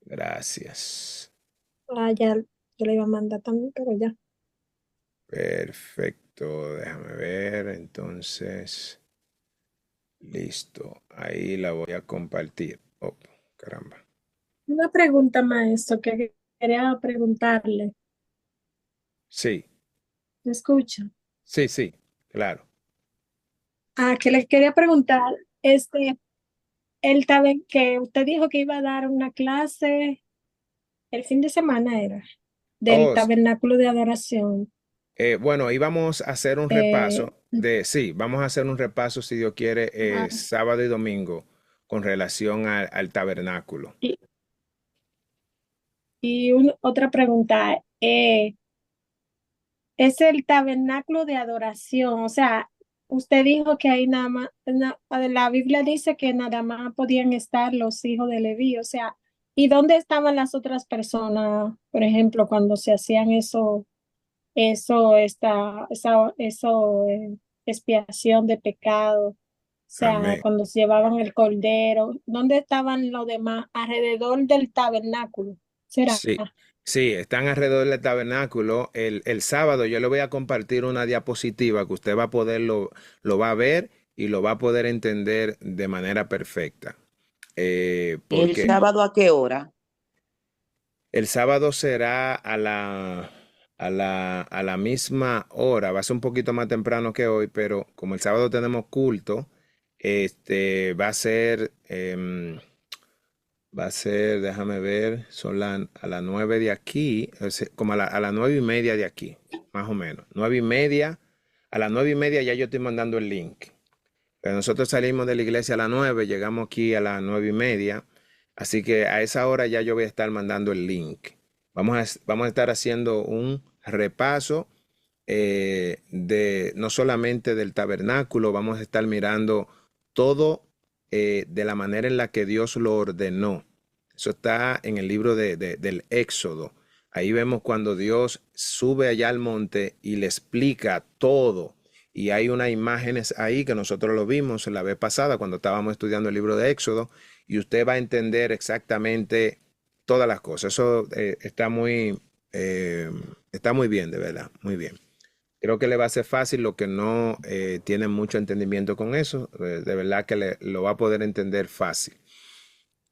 Gracias. Ah, ya, yo le iba a mandar también, pero ya. Perfecto. Perfecto, déjame ver, entonces, listo, ahí la voy a compartir. Oh, caramba. Una pregunta, maestro, que quería preguntarle. Sí, ¿Me escucha? sí, claro. Que le quería preguntar, que usted dijo que iba a dar una clase el fin de semana era del Oh, tabernáculo de adoración. bueno, íbamos a hacer un Eh, repaso sí, vamos a hacer un repaso, si Dios quiere, ajá. sábado y domingo con relación al tabernáculo. Y, otra pregunta, es el tabernáculo de adoración, o sea, usted dijo que ahí nada más, la Biblia dice que nada más podían estar los hijos de Leví, o sea, ¿y dónde estaban las otras personas, por ejemplo, cuando se hacían expiación de pecado? O sea, Amén. cuando se llevaban el cordero, ¿dónde estaban los demás? Alrededor del tabernáculo, ¿será? Sí, sí, están alrededor del tabernáculo. El sábado yo le voy a compartir una diapositiva que usted va a poder, lo va a ver y lo va a poder entender de manera perfecta. ¿El Porque sábado a qué hora? el sábado será a la misma hora, va a ser un poquito más temprano que hoy, pero como el sábado tenemos culto, va a ser, déjame ver, a las 9 de aquí, o sea, como a las 9:30 de aquí, más o menos. 9:30, a las 9:30 ya yo estoy mandando el link. Pero nosotros salimos de la iglesia a las 9, llegamos aquí a las 9:30, así que a esa hora ya yo voy a estar mandando el link. Vamos a estar haciendo un repaso no solamente del tabernáculo, vamos a estar mirando todo de la manera en la que Dios lo ordenó. Eso está en el libro del Éxodo. Ahí vemos cuando Dios sube allá al monte y le explica todo. Y hay unas imágenes ahí que nosotros lo vimos la vez pasada cuando estábamos estudiando el libro de Éxodo, y usted va a entender exactamente todas las cosas. Eso está muy bien, de verdad, muy bien. Creo que le va a ser fácil lo que no tiene mucho entendimiento con eso. De verdad que lo va a poder entender fácil.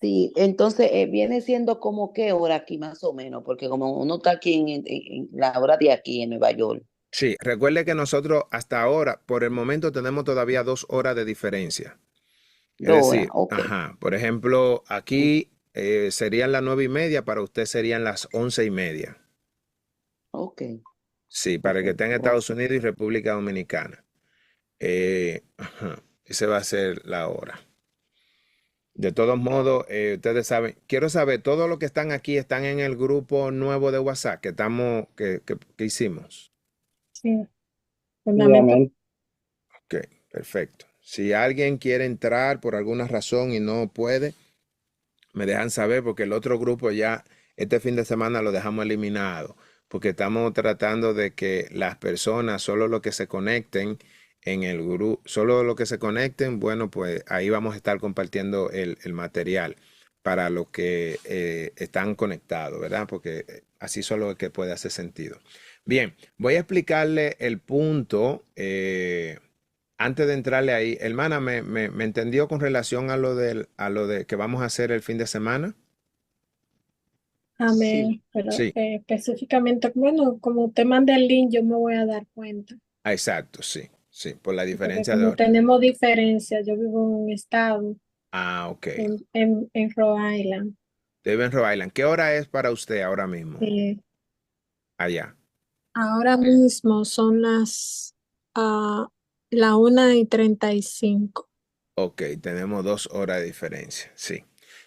Sí, entonces viene siendo como qué hora aquí más o menos, porque como uno está aquí en la hora de aquí en Nueva York. Sí, recuerde que nosotros hasta ahora, por el momento, tenemos todavía 2 horas de diferencia. Es 2 horas, decir, ok. ajá, por ejemplo, aquí serían las 9:30, para usted serían las 11:30. Ok, Sí, para ok, el que está en Estados gracias. Unidos y República Dominicana. Ajá, ese va a ser la hora. De todos modos, ustedes saben, quiero saber, todos los que están aquí están en el grupo nuevo de WhatsApp que hicimos. Sí, Sí, fundamento. amén. Ok, perfecto. Si alguien quiere entrar por alguna razón y no puede, me dejan saber, porque el otro grupo ya este fin de semana lo dejamos eliminado, porque estamos tratando de que las personas, solo los que se conecten en el grupo, solo los que se conecten, bueno, pues ahí vamos a estar compartiendo el material para los que están conectados, ¿verdad? Porque así solo es que puede hacer sentido. Bien, voy a explicarle el punto. Antes de entrarle ahí, hermana, ¿me entendió con relación a lo de que vamos a hacer el fin de semana? Sí, Amén. Pero Sí, específicamente, bueno, como te manda el link, yo me voy a dar cuenta. exacto, sí, sí, por la Porque diferencia de como hora. tenemos diferencias, yo vivo en un estado, Ah, ok. en Rhode Island. Debe en Rhode Island. ¿Qué hora es para usted ahora mismo? Eh, Allá. ahora mismo son ah, la 1:35. Ok, tenemos 2 horas de diferencia, sí.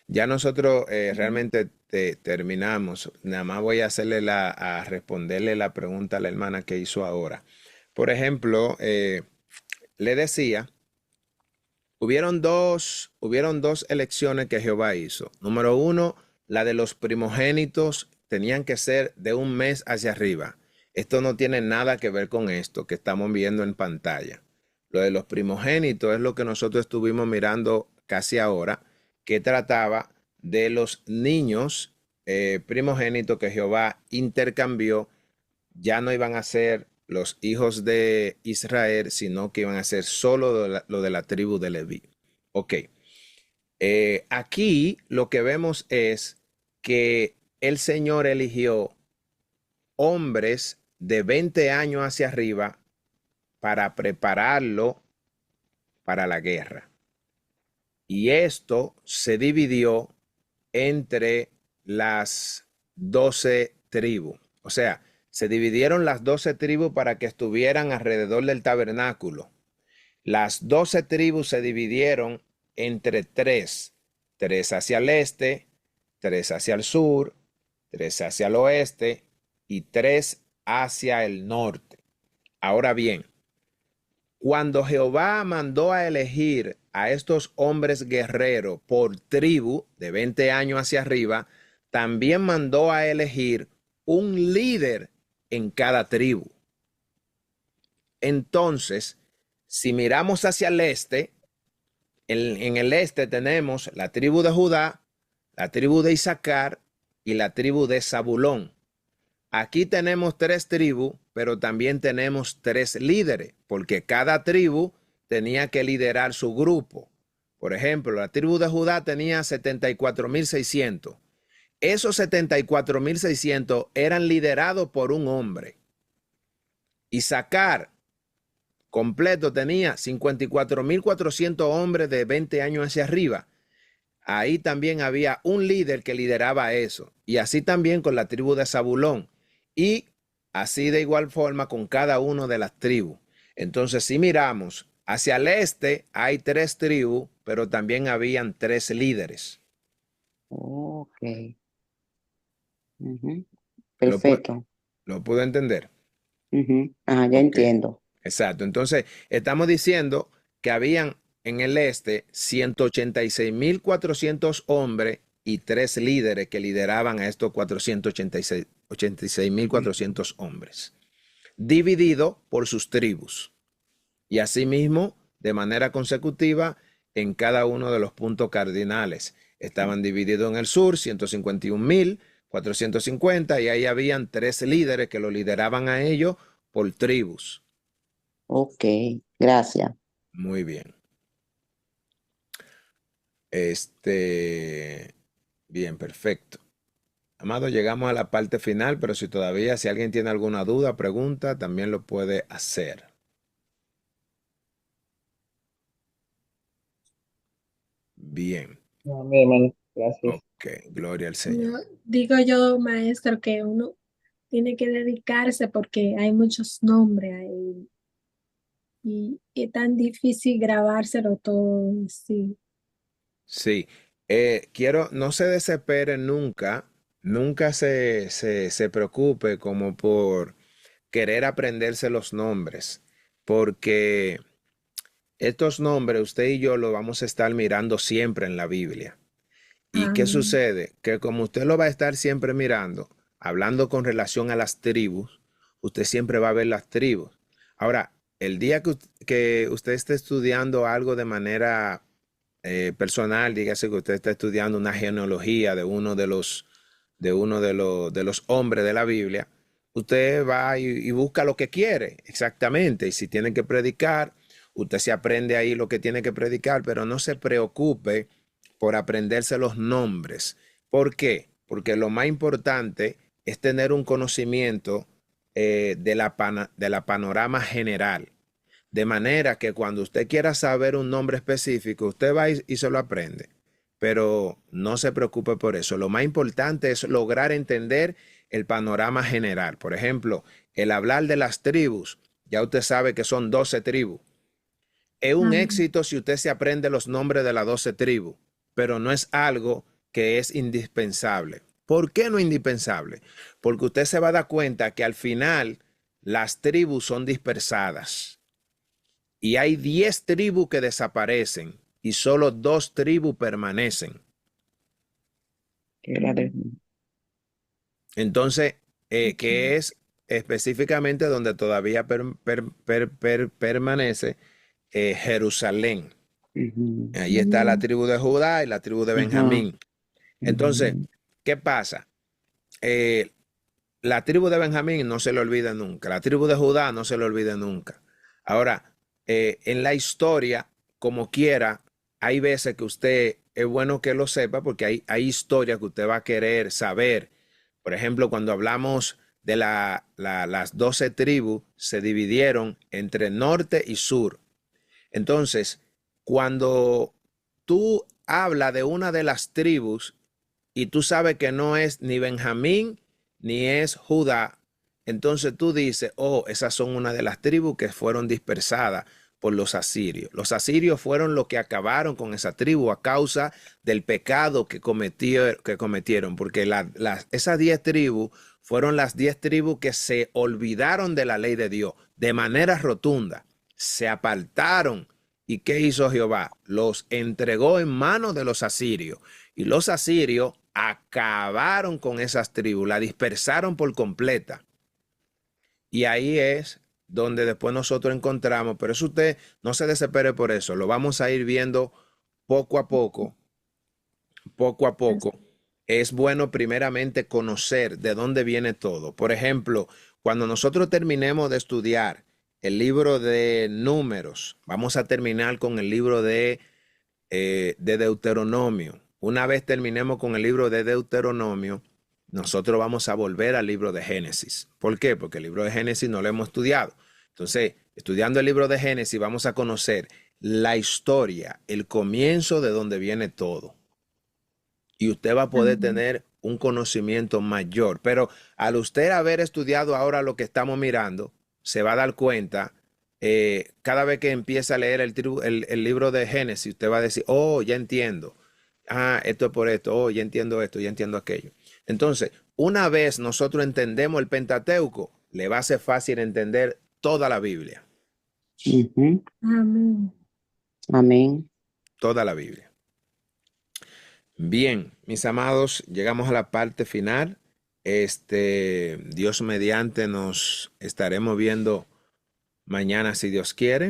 Ya nosotros realmente terminamos. Nada más voy a responderle la pregunta a la hermana que hizo ahora. Por ejemplo, le decía, hubieron dos elecciones que Jehová hizo. Número uno, la de los primogénitos tenían que ser de un mes hacia arriba. Esto no tiene nada que ver con esto que estamos viendo en pantalla. Lo de los primogénitos es lo que nosotros estuvimos mirando casi ahora, que trataba de los niños primogénitos que Jehová intercambió. Ya no iban a ser los hijos de Israel, sino que iban a ser solo lo de la tribu de Leví. Ok. Aquí lo que vemos es que el Señor eligió hombres de 20 años hacia arriba para prepararlo para la guerra. Y esto se dividió entre las 12 tribus. O sea, se dividieron las 12 tribus para que estuvieran alrededor del tabernáculo. Las 12 tribus se dividieron entre tres hacia el este, 3 hacia el sur, 3 hacia el oeste y 3 hacia el norte. Ahora bien, cuando Jehová mandó a elegir a estos hombres guerreros por tribu de 20 años hacia arriba, también mandó a elegir un líder en cada tribu. Entonces, si miramos hacia el este, en el este tenemos la tribu de Judá, la tribu de Isaacar y la tribu de Zabulón. Aquí tenemos 3 tribus, pero también tenemos 3 líderes, porque cada tribu tenía que liderar su grupo. Por ejemplo, la tribu de Judá tenía 74,600. Esos 74,600 eran liderados por un hombre. Isaacar completo tenía 54,400 hombres de 20 años hacia arriba. Ahí también había un líder que lideraba eso. Y así también con la tribu de Zabulón. Y así de igual forma con cada una de las tribus. Entonces, si miramos hacia el este, hay 3 tribus, pero también habían 3 líderes. Ok. Ujú. ¿Lo Perfecto. puedo entender? Ujú. Ah, ya Ok. entiendo. Exacto. Entonces, estamos diciendo que habían en el este 186,400 hombres y 3 líderes que lideraban a estos 86,400 hombres, dividido por sus tribus. Y asimismo, de manera consecutiva, en cada uno de los puntos cardinales. Estaban divididos en el sur, 151,450, y ahí habían 3 líderes que lo lideraban a ellos por tribus. Ok, gracias. Muy bien. Bien, perfecto. Amado, llegamos a la parte final, pero si alguien tiene alguna duda, pregunta, también lo puede hacer. Bien. Amén, hermano. Gracias. Ok, gloria al Señor. No, digo yo, maestro, que uno tiene que dedicarse porque hay muchos nombres ahí y es tan difícil grabárselo todo, sí. Sí, no se desespere nunca, nunca se preocupe como por querer aprenderse los nombres, porque estos nombres usted y yo los vamos a estar mirando siempre en la Biblia. ¿Y qué sucede? Que como usted lo va a estar siempre mirando, hablando con relación a las tribus, usted siempre va a ver las tribus. Ahora, el día que usted esté estudiando algo de manera personal, dígase que usted está estudiando una genealogía de uno de los hombres de la Biblia, usted va y busca lo que quiere, exactamente. Y si tiene que predicar, usted se aprende ahí lo que tiene que predicar, pero no se preocupe por aprenderse los nombres. ¿Por qué? Porque lo más importante es tener un conocimiento de la panorama general. De manera que cuando usted quiera saber un nombre específico, usted va y se lo aprende. Pero no se preocupe por eso. Lo más importante es lograr entender el panorama general. Por ejemplo, el hablar de las tribus, ya usted sabe que son 12 tribus. Es un éxito si usted se aprende los nombres de las 12 tribus, pero no es algo que es indispensable. ¿Por qué no indispensable? Porque usted se va a dar cuenta que al final las tribus son dispersadas y hay 10 tribus que desaparecen y solo 2 tribus permanecen. Entonces, que es específicamente donde todavía permanece Jerusalén. Ahí está la tribu de Judá y la tribu de Benjamín. Entonces, ¿qué pasa? la tribu de Benjamín no se le olvida nunca, la tribu de Judá no se le olvida nunca. Ahora, en la historia, como quiera, hay veces que usted es bueno que lo sepa porque hay historias que usted va a querer saber. Por ejemplo, cuando hablamos de las 12 tribus, se dividieron entre norte y sur. Entonces, cuando tú hablas de una de las tribus y tú sabes que no es ni Benjamín ni es Judá, entonces tú dices, oh, esas son una de las tribus que fueron dispersadas por los asirios. Los asirios fueron los que acabaron con esa tribu a causa del pecado que cometieron, porque esas 10 tribus fueron las 10 tribus que se olvidaron de la ley de Dios de manera rotunda, se apartaron. ¿Y qué hizo Jehová? Los entregó en manos de los asirios. Y los asirios acabaron con esas tribus, la dispersaron por completa. Y ahí es donde después nosotros encontramos, pero eso usted no se desespere por eso, lo vamos a ir viendo poco a poco, poco a poco. Es bueno primeramente conocer de dónde viene todo. Por ejemplo, cuando nosotros terminemos de estudiar el libro de Números, vamos a terminar con el libro de Deuteronomio. Una vez terminemos con el libro de Deuteronomio, nosotros vamos a volver al libro de Génesis. ¿Por qué? Porque el libro de Génesis no lo hemos estudiado. Entonces, estudiando el libro de Génesis, vamos a conocer la historia, el comienzo de donde viene todo. Y usted va a poder tener un conocimiento mayor. Pero al usted haber estudiado ahora lo que estamos mirando, se va a dar cuenta, cada vez que empieza a leer el libro de Génesis, usted va a decir, oh, ya entiendo. Ah, esto es por esto. Oh, ya entiendo esto, ya entiendo aquello. Entonces, una vez nosotros entendemos el Pentateuco, le va a ser fácil entender toda la Biblia. Amén. Amén. Toda la Biblia. Bien, mis amados, llegamos a la parte final. Dios mediante nos estaremos viendo mañana si Dios quiere.